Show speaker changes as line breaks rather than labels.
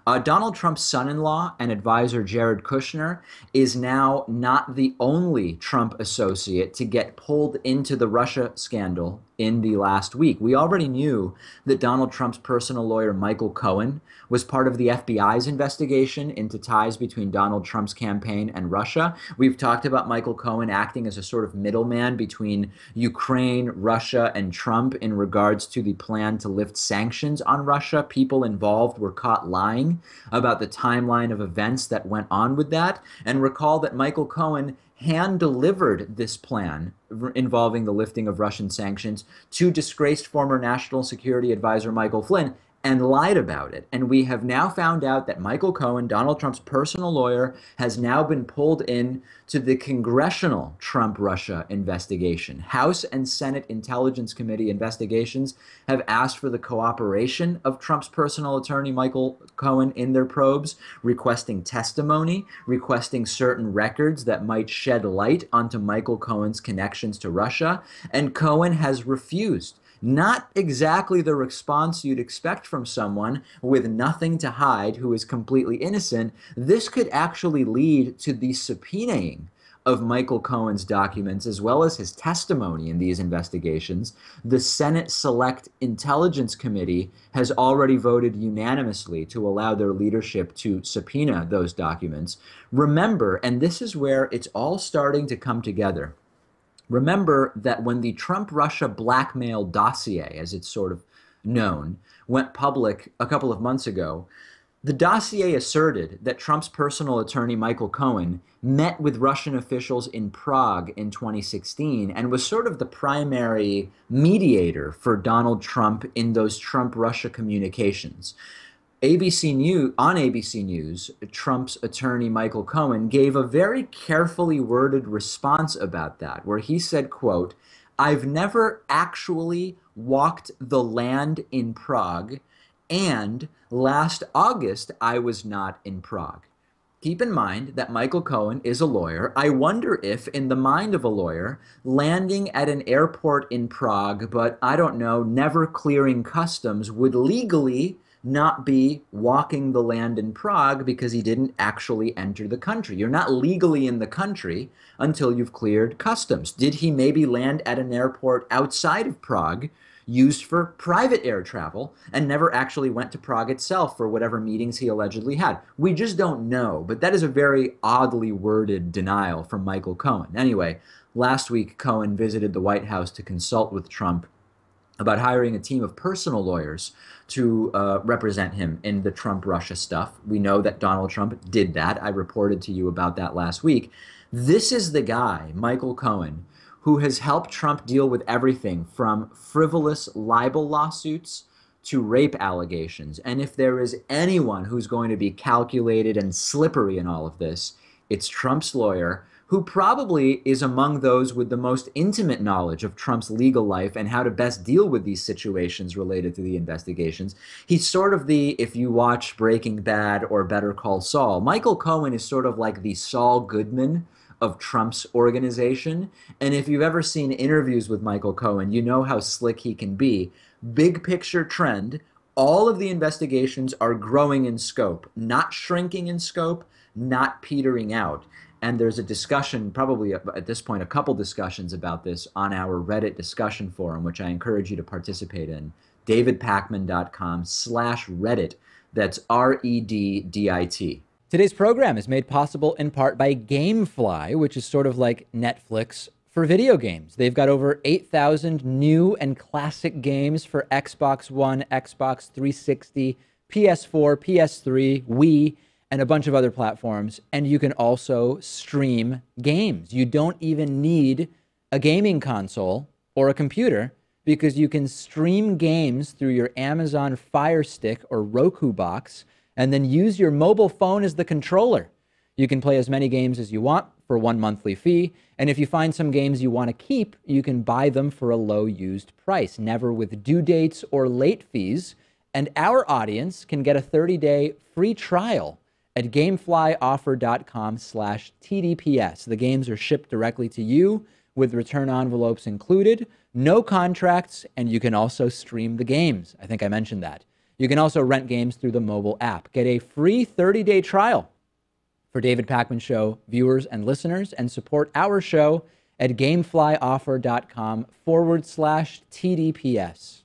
Donald Trump's son-in-law and advisor Jared Kushner is now not the only Trump associate to get pulled into the Russia scandal in the last week. We already knew that Donald Trump's personal lawyer, Michael Cohen, was part of the FBI's investigation into ties between Donald Trump's campaign and Russia. We've talked about Michael Cohen acting as a sort of middleman between Ukraine, Russia, and Trump in regards to the plan to lift sanctions on Russia. People involved were caught lying about the timeline of events that went on with that. And recall that Michael Cohen hand delivered this plan involving the lifting of Russian sanctions to disgraced former National Security Advisor Michael Flynn and lied about it. And we have now found out that Michael Cohen, Donald Trump's personal lawyer, has now been pulled in to the congressional Trump-Russia investigation. House and Senate Intelligence Committee investigations have asked for the cooperation of Trump's personal attorney, Michael Cohen, in their probes, requesting testimony, requesting certain records that might shed light onto Michael Cohen's connections to Russia. And Cohen has refused. Not exactly the response you'd expect from someone with nothing to hide who is completely innocent. This could actually lead to the subpoenaing of Michael Cohen's documents as well as his testimony in these investigations. The Senate Select Intelligence Committee has already voted unanimously to allow their leadership to subpoena those documents. Remember, and this is where it's all starting to come together, remember that when the Trump-Russia blackmail dossier, as it's sort of known, went public a couple of months ago, the dossier asserted that Trump's personal attorney, Michael Cohen, met with Russian officials in Prague in 2016 and was sort of the primary mediator for Donald Trump in those Trump-Russia communications. On ABC News, Trump's attorney, Michael Cohen, gave a very carefully worded response about that, where he said, quote, "I've never actually walked the land in Prague, and last August I was not in Prague." Keep in mind that Michael Cohen is a lawyer. I wonder if, in the mind of a lawyer, landing at an airport in Prague, but I don't know, never clearing customs would legally not be walking the land in Prague because he didn't actually enter the country. You're not legally in the country until you've cleared customs. Did he maybe land at an airport outside of Prague, used for private air travel, and never actually went to Prague itself for whatever meetings he allegedly had? We just don't know, but that is a very oddly worded denial from Michael Cohen. Anyway, last week, Cohen visited the White House to consult with Trump about hiring a team of personal lawyers to represent him in the Trump-Russia stuff. We know that Donald Trump did that. I reported to you about that last week. This is the guy, Michael Cohen, who has helped Trump deal with everything from frivolous libel lawsuits to rape allegations. And if there is anyone who's going to be calculated and slippery in all of this, it's Trump's lawyer, who probably is among those with the most intimate knowledge of Trump's legal life and how to best deal with these situations related to the investigations. He's sort of the, if you watch Breaking Bad or Better Call Saul, Michael Cohen is sort of like the Saul Goodman of Trump's organization. And if you've ever seen interviews with Michael Cohen, you know how slick he can be. Big picture trend, all of the investigations are growing in scope, not shrinking in scope, not petering out. And there's a discussion, probably at this point, a couple discussions about this on our Reddit discussion forum, which I encourage you to participate in, davidpakman.com/Reddit. That's REDDIT. Today's program is made possible in part by GameFly, which is sort of like Netflix for video games. They've got over 8,000 new and classic games for Xbox One, Xbox 360, PS4, PS3, Wii, and a bunch of other platforms. And you can also stream games. You don't even need a gaming console or a computer because you can stream games through your Amazon Fire Stick or Roku box and then use your mobile phone as the controller. You can play as many games as you want for one monthly fee. And if you find some games you want to keep, you can buy them for a low used price, never with due dates or late fees. And our audience can get a 30-day free trial at gameflyoffer.com/TDPS. The games are shipped directly to you with return envelopes included, no contracts, and you can also stream the games. I think I mentioned that. You can also rent games through the mobile app. Get a free 30-day trial for David Pakman Show viewers and listeners, and support our show at gameflyoffer.com/TDPS.